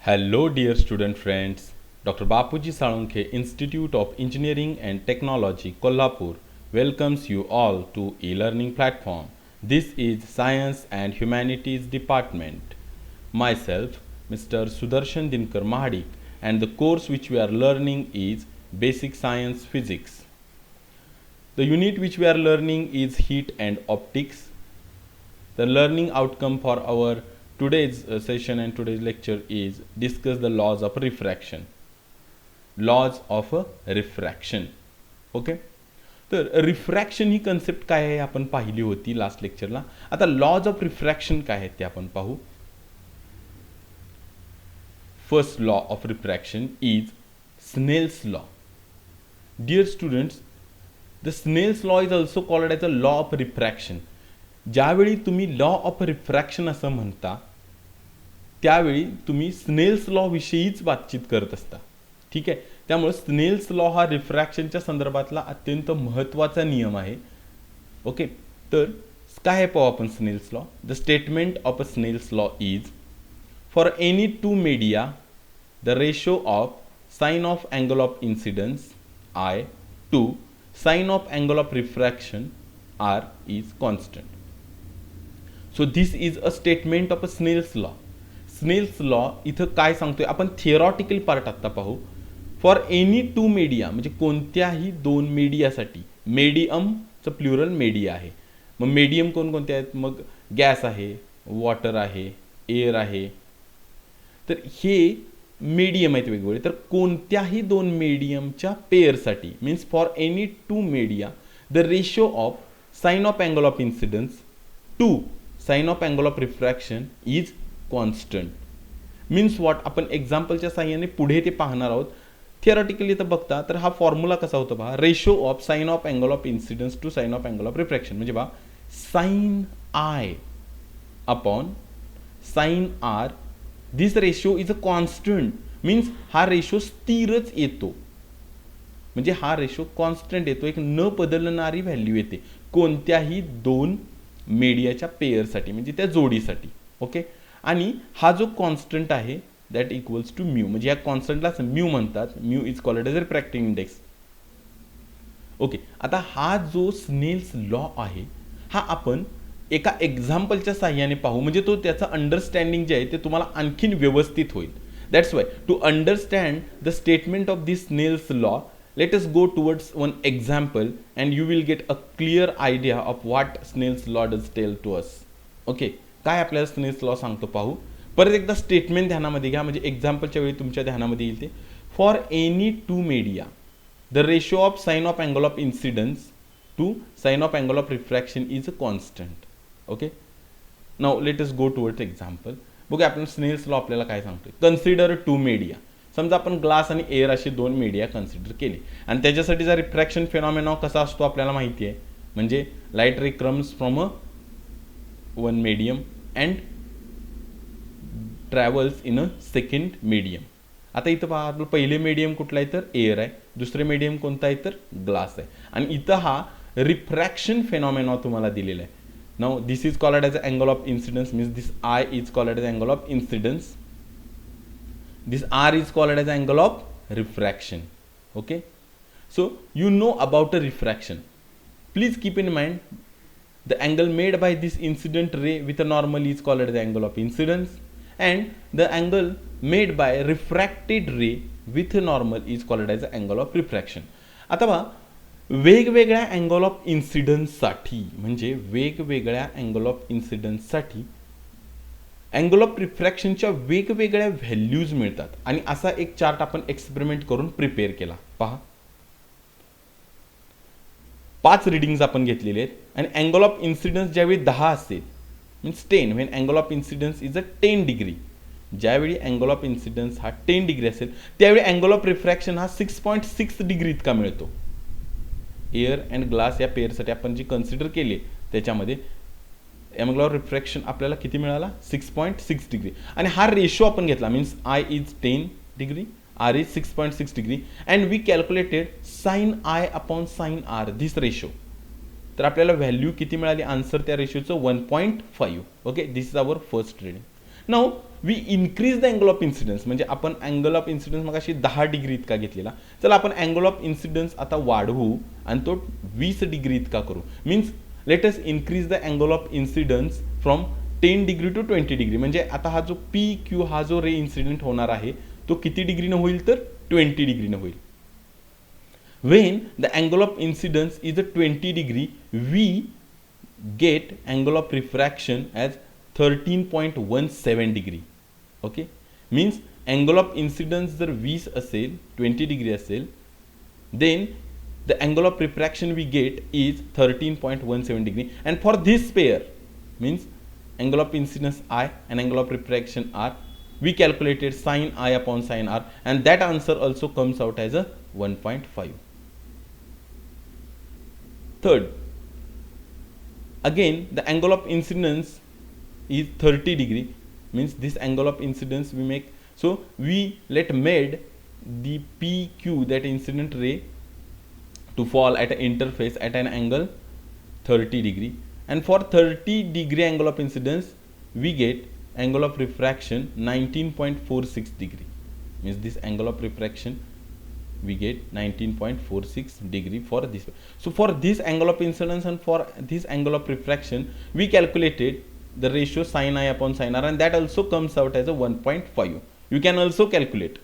Hello, dear student friends. Dr. Bapuji Salunkhe, Institute of Engineering and Technology, Kolhapur, welcomes you all to e-learning platform. This is Science and Humanities Department. Myself, Mr. Sudarshan Dinkar Mahadik, and the course which we are learning is Basic Science Physics. The unit which we are learning is Heat and Optics. The learning outcome for our today's session and today's lecture is discuss the laws of refraction. Laws of refraction. Okay, तर refraction ही concept काय आहे आपण पाहिली होती last लेक्चरला. आता laws of refraction काय आहेत ते आपण पाहू. First law of refraction is Snell's law. Dear students, the Snell's law is also called as a law of refraction. ज्यावेळी तुम्ही लॉ ऑफ रिफ्रॅक्शन असं म्हणता त्यावेळी तुम्ही स्नेल्स लॉ विषयीच बातचीत करत असता. ठीक आहे, त्यामुळे स्नेल्स लॉ हा रिफ्रॅक्शनच्या संदर्भातला अत्यंत महत्त्वाचा नियम आहे. ओके, तर काय आहे पाहू आपण Snell's law. The statement of a Snell's law is for any two media the ratio of sine of angle of incidence I to sine of angle of refraction R is constant. So this is a statement of a Snell's law. Snell's law इथं काय सांगतोय आपण theoretical part आत्ता पाहू. For any two media म्हणजे कोणत्याही दोन मीडियासाठी, मेडियमचं plural media आहे. मग मीडियम कोणकोणते आहेत, मग गॅस आहे, वॉटर आहे, एअर आहे. तर हे मीडियम आहेत वेगवेगळे. तर कोणत्याही दोन मीडियमच्या पेअरसाठी means for any two media the ratio of sine of angle of incidence to sine of angle of refraction is constant. Means what आपण एक्झाम्पलच्या साह्याने पुढे ते पाहणार आहोत. थिअरॉटिकली तर बघता तर हा फॉर्म्युला कसा होतो पहा. Ratio of sine of angle of incidence to sine of angle of refraction म्हणजे पहा sine I upon sine R. This ratio is a constant. Means हा रेशो स्थिरच येतो. म्हणजे हा रेशो कॉन्स्टंट येतो, एक न बदलणारी व्हॅल्यू येते कोणत्याही दोन मीडियाच्या पेअरसाठी म्हणजे त्या जोडीसाठी. ओके, आणि हा जो कॉन्स्टंट आहे दॅट इक्वल्स टू म्यू. म्हणजे या कॉन्स्टंटलाच म्यू म्हणतात. Mu is called as refractive index. Okay, आता हा जो स्नेल्स लॉ आहे हा आपण एका एक्झाम्पलच्या साह्याने पाहू म्हणजे तो त्याचा अंडरस्टँडिंग जे आहे ते तुम्हाला आणखीन व्यवस्थित होईल. That's why to understand the statement of this Snell's law let us go towards one example and you will get a clear idea of what Snell's law does tell to us. Okay, काय आपल्याला Snell's law सांगतो पाहू. परत एकदा statement ध्यानामध्ये घ्या म्हणजे एक्झाम्पलच्या वेळी तुमच्या ध्यानामध्ये येईल ते. For any two media the ratio of sine of angle of incidence to sine of angle of refraction is a constant. Okay, now let us go towards example. बघूया आपण स्नेल्स लॉ आपल्याला काय सांगतोय. Consider two media. समजा आपण glass आणि air असे दोन मीडिया कन्सिडर केले आणि त्याच्यासाठीचा रिफ्रॅक्शन फिनॉमिना कसा असतो आपल्याला माहिती आहे. म्हणजे लाईट रे comes from a one medium and travels in a second medium. आता इथं पहा आपलं पहिले मीडियम कुठलं आहे तर एअर आहे, दुसरे मीडियम कोणता आहे तर ग्लास आहे. आणि इथं हा रिफ्रॅक्शन फिनॉमिना तुम्हाला दिलेला आहे. Now this is called as angle of incidence means this I is called as angle of incidence. This R is called as angle of refraction. Okay, so you know about a refraction. Please keep in mind the angle made by this incident ray with a normal is called as the angle of incidence and the angle made by refracted ray with a normal is called as the angle of refraction. आता पहा वेगवेगळ्या angle of इन्सिडन्ससाठी म्हणजे वेगवेगळ्या angle of इन्सिडन्ससाठी angle of रिफ्रॅक्शनच्या वेगवेगळ्या values मिळतात आणि असा एक चार्ट आपण एक्सपेरिमेंट करून प्रिपेअर केला. पहा 5 रिडिंग्स आपण घेतलेले आहेत आणि अँगल ऑफ इन्सिडन्स ज्यावेळी 10 असेल means 10 when angle of incidence is a 10 degree. ज्यावेळी अँगल ऑफ इन्सिडन्स हा 10 डिग्री असेल त्यावेळी अँगल ऑफ रिफ्रॅक्शन हा 6.6 डिग्री इतका मिळतो. एअर अँड ग्लास या पेअरसाठी आपण जी कन्सिडर केली त्याच्यामध्ये अँगल ऑफ रिफ्रॅक्शन आपल्याला किती मिळाला 6.6 डिग्री. आणि हा रेशो आपण घेतला means I is 10 degree, R is 6.6 degree and we calculated sine I upon sine R this ratio. तर आपल्याला व्हॅल्यू किती मिळाली आन्सर त्या रेशोचं 1.5. Okay, this is our first reading. Now we increase the angle of incidence, म्हणजे आपण angle of incidence मग अशी 10 degree इतका घेतलेला, चला आपण अँगल ऑफ इन्सिडन्स आता वाढवू आणि तो 20 डिग्री इतका करू. Means let us increase the angle of incidence from 10 degree to 20 degree. म्हणजे आता हा जो पी क्यू हा जो रे इन्सिडेंट होणार आहे तो किती डिग्रीनं होईल तर 20 डिग्रीनं होईल. When the angle of incidence is a 20 degree, we get angle of refraction as 13.17 degree. Okay, means angle of incidence जर 20 असेल 20 degree असेल, then the angle of refraction we get is 13.17 degree. And for this pair, means angle of incidence I and angle of refraction R, we calculated sin I upon sin R, and that answer also comes out as a 1.5. Third, again the angle of incidence is 30 degree, means this angle of incidence we make, so we let made the PQ, that incident ray, to fall at an interface at an angle 30 degree, and for 30 degree angle of incidence we get angle of refraction 19.46 degree, means this angle of refraction we get 19.46 degree for this. So for this angle of incidence and for this angle of refraction we calculated the ratio sin I upon sin R, and that also comes out as a 1.5. You can also calculate.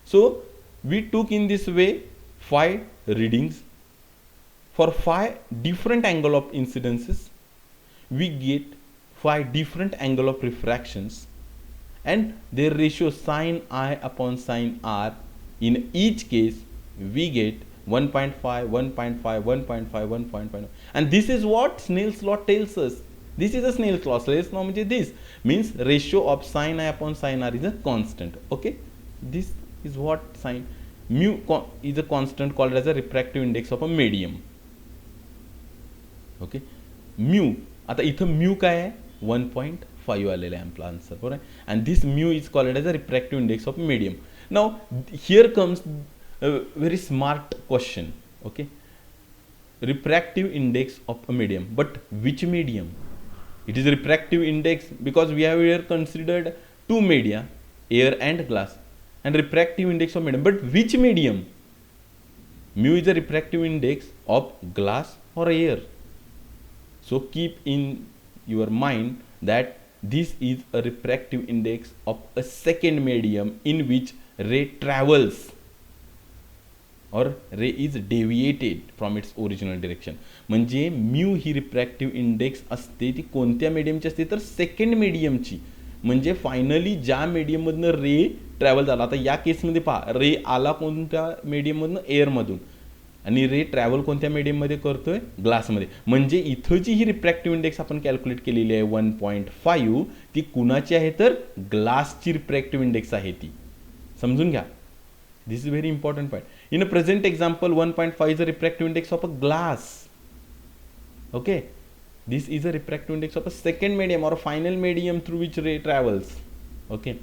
So we took in this way 5 readings for 5 different angle of incidences. We get 5 different angle of refractions and their ratio sin I upon sin R. In each case we get 1.5, 1.5, 1.5, 1.5, and this is what Snell's law tells us. This is a Snell's law. Snell's law means this means ratio of sin I upon sin R is a constant. Okay, this is what sin mu is a constant called as a refractive index of a medium. Okay, mu आता इथं mu काय आहे 1.5 आलेला आहे आपला answer, बरोबर आहे, and this mu is called as a refractive index of medium. Now here comes a very smart question. Okay, refractive index of a medium, but which medium? It is a refractive index because we have here considered two media, air and glass, and refractive index of medium, but which medium? Mu is a refractive index of glass or air. So keep in your mind that this is a refractive index of a second medium in which ray travels or ray is deviated from its original direction. म्हणजे mu ही refractive index असते ती कोणत्या मीडियमची असते तर second मीडियमची, म्हणजे finally ज्या मीडियममधनं रे travel झाला. आता या केसमध्ये पहा, रे आला कोणत्या मीडियममधनं एअरमधून आणि रे ट्रॅव्हल कोणत्या मीडियममध्ये करतोय ग्लासमध्ये, म्हणजे इथं जी ही रिफ्रॅक्टिव्ह इंडेक्स आपण कॅल्क्युलेट केलेली आहे 1.5 ती कुणाची आहे तर ग्लासची रिफ्रॅक्टिव्ह इंडेक्स आहे ती. समजून घ्या, this is very important point. In a present example 1.5 is a refractive index of a glass. Okay, this is a refractive index of a second medium or a final medium through which ray travels. Okay,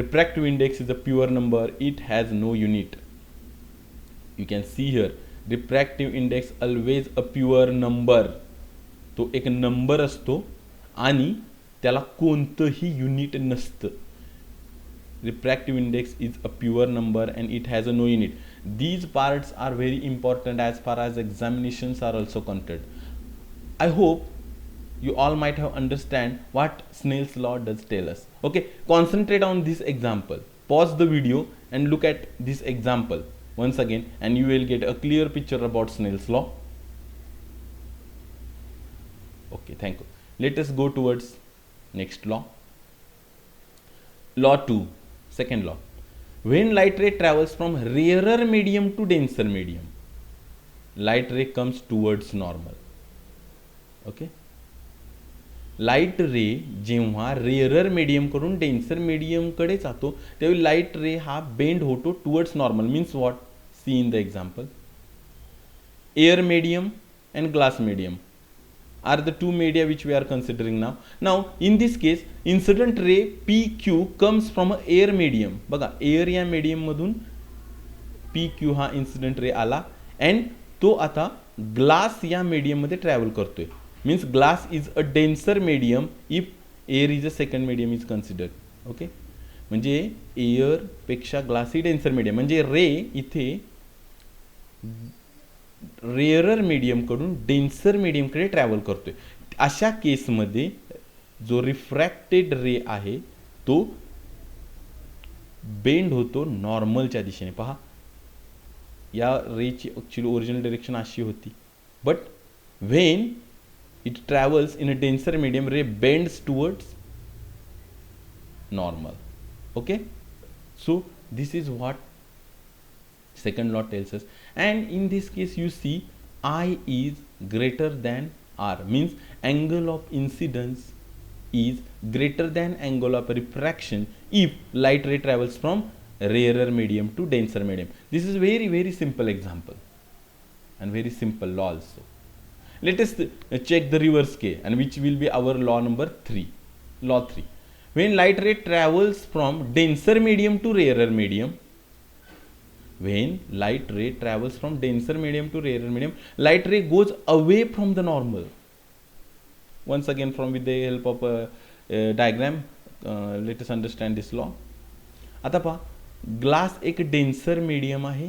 refractive index is a pure number, it has no unit. You can see here refractive index always a pure number. तो एक number असतो आणि त्याला कोणतंही unit नसतं. Refractive index is a pure number and it has a no unit. These parts are very important as far as examinations are also concerned. I hope you all might have understand what Snell's law does tell us. Okay, concentrate on this example. Pause the video and look at this example once again and you will get a clear picture about Snell's law. Okay, thank you. Let us go towards next law. Law 2, second law. When light ray travels from rarer medium to denser medium, light ray comes towards normal. Okay, light ray जेव्हा rarer medium कडून denser medium कडे जातो तेव्हा light ray हा bend होतो towards normal. Means what? See in the example, air medium and glass medium are the two media which we are considering now. Now in this case incident ray PQ comes from a air medium. बघा, air या medium मधून PQ हा incident ray आला and तो आता glass या medium मध्ये travel करतोय. Means glass is a denser medium if air is a second medium is considered. Okay, म्हणजे एअरपेक्षा ग्लास ही डेन्सर मीडियम, म्हणजे रे इथे रेअरर मीडियमकडून डेन्सर मीडियमकडे ट्रॅव्हल करतोय. अशा केसमध्ये जो रिफ्रॅक्टेड रे आहे तो बेंड होतो नॉर्मलच्या दिशेने. पहा, या रेची ॲक्च्युली ओरिजिनल डिरेक्शन अशी होती, but when it travels in a denser medium, ray bends towards normal. Okay, so this is what second law tells us. And in this case you see I is greater than R, means angle of incidence is greater than angle of refraction if light ray travels from rarer medium to denser medium. This is very very simple example and very simple law also. Let us check the reverse case, and which will be our law number 3. Law 3: when light ray travels from denser medium to rarer medium, when light ray travels from denser medium to rarer medium, light ray goes away from the normal. Once again, from with the help of a diagram, let us understand this law. आता पहा, glass एक denser medium आहे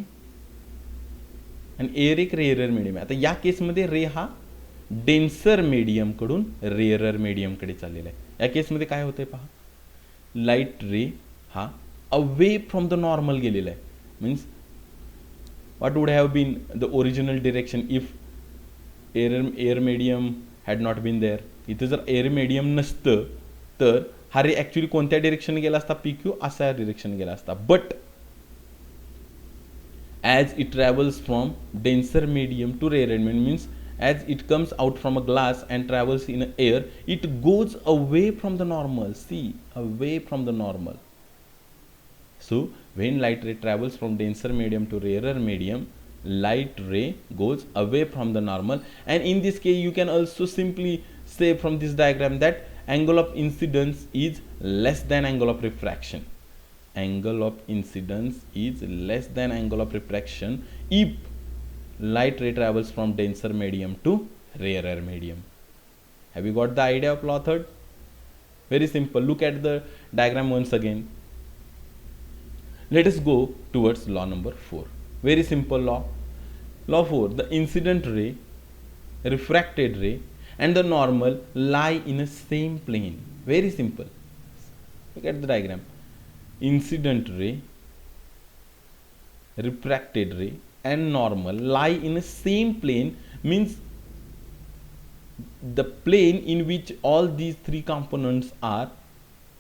आणि air एक rarer medium आहे. आता या केसमध्ये रे हा डेन्सर मीडियमकडून रेअरर मीडियमकडे चाललेला आहे. या केसमध्ये काय होतंय पहा, लाईट रे हा अवे फ्रॉम द नॉर्मल गेलेला आहे. Means what would have been the original direction if air medium had not been there. इथं जर एअर मीडियम नसतं तर हा रे ॲक्च्युली कोणत्या डिरेक्शन गेला असता, पी क्यू असा डिरेक्शन गेला असता. But as it travels from denser medium to rare medium, means as it comes out from a glass and travels in air, it goes away from the normal. See, away from the normal. So when light ray travels from denser medium to rarer medium, light ray goes away from the normal. And in this case you can also simply say from this diagram that angle of incidence is less than angle of refraction. Angle of incidence is less than angle of refraction if light ray travels from denser medium to rarer medium. Have you got the idea of law 3rd? Very simple. Look at the diagram once again. Let us go towards law number 4. Very simple law. Law 4: the incident ray, refracted ray and the normal lie in a same plane. Very simple. Look at the diagram. Incident ray, refracted ray and normal lie in a same plane, means the plane in which all these three components are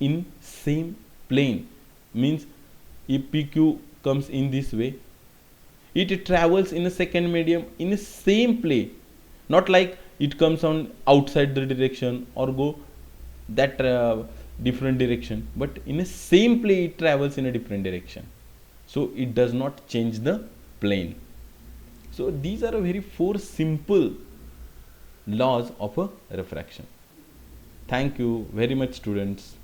in same plane. Means if PQ comes in this way, it travels in a second medium in a same plane, not like it comes on outside the direction or go that different direction, but in a same plane it travels in a different direction. So it does not change the plane. So these are a very 4 simple laws of a refraction. Thank you very much, students.